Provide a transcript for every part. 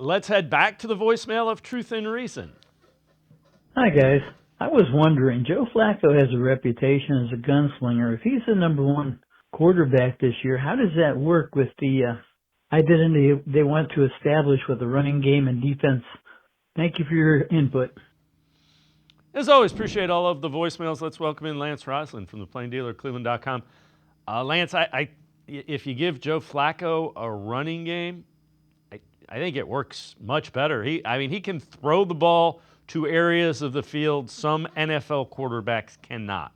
Let's head back to the voicemail of Truth and Reason. Hi, guys. I was wondering, Joe Flacco has a reputation as a gunslinger. If he's the number one quarterback this year, how does that work with the identity they want to establish with the running game and defense? Thank you for your input. As always, appreciate all of the voicemails. Let's welcome in Lance Roslin from the Plain Dealer, cleveland.com. Lance, if you give Joe Flacco a running game, I think it works much better. He can throw the ball to areas of the field some NFL quarterbacks cannot.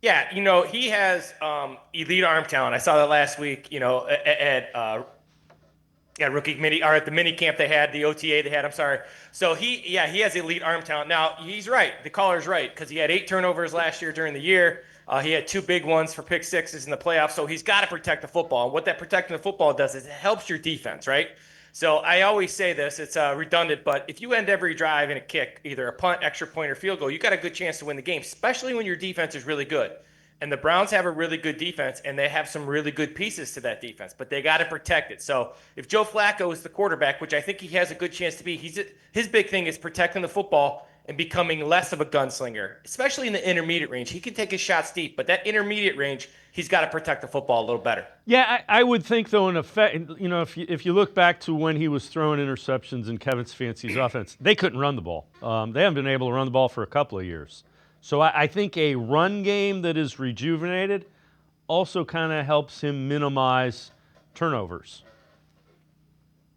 Yeah, he has elite arm talent. I saw that last week, at rookie mini or at the mini camp they had, the OTA they had. I'm sorry. So he has elite arm talent. Now he's right. The caller's right because he had 8 turnovers last year during the year. He had 2 big ones for pick sixes in the playoffs. So he's got to protect the football. And what that protecting the football does is it helps your defense, right? So I always say this. It's redundant, but if you end every drive in a kick, either a punt, extra point, or field goal, you got a good chance to win the game, especially when your defense is really good. And the Browns have a really good defense, and they have some really good pieces to that defense, but they got to protect it. So if Joe Flacco is the quarterback, which I think he has a good chance to be, his big thing is protecting the football and becoming less of a gunslinger, especially in the intermediate range. He can take his shots deep, but that intermediate range, he's got to protect the football a little better. Yeah, I would think, though, in effect, if you look back to when he was throwing interceptions in Kevin Stefanski's offense, they couldn't run the ball. They haven't been able to run the ball for a couple of years. So I think a run game that is rejuvenated also kind of helps him minimize turnovers.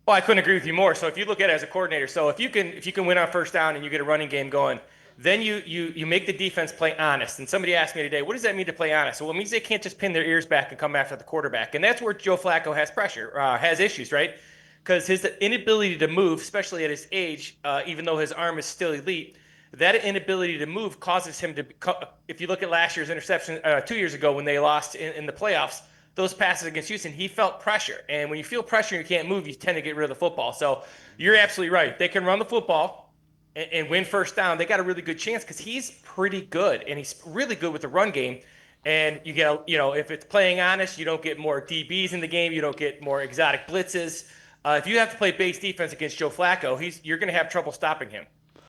Well, I couldn't agree with you more. So if you look at it as a coordinator, so if you can win on first down and you get a running game going, then you make the defense play honest. And somebody asked me today, what does that mean to play honest? Well, it means they can't just pin their ears back and come after the quarterback. And that's where Joe Flacco has pressure, has issues, right? Because his inability to move, especially at his age, even though his arm is still elite, that inability to move causes him to, if you look at last year's interception 2 years ago when they lost in the playoffs, those passes against Houston, he felt pressure. And when you feel pressure and you can't move, you tend to get rid of the football. So you're absolutely right. They can run the football and win first down. They got a really good chance because he's pretty good, and he's really good with the run game. And you get, if it's playing honest, you don't get more DBs in the game. You don't get more exotic blitzes. If you have to play base defense against Joe Flacco, you're going to have trouble stopping him.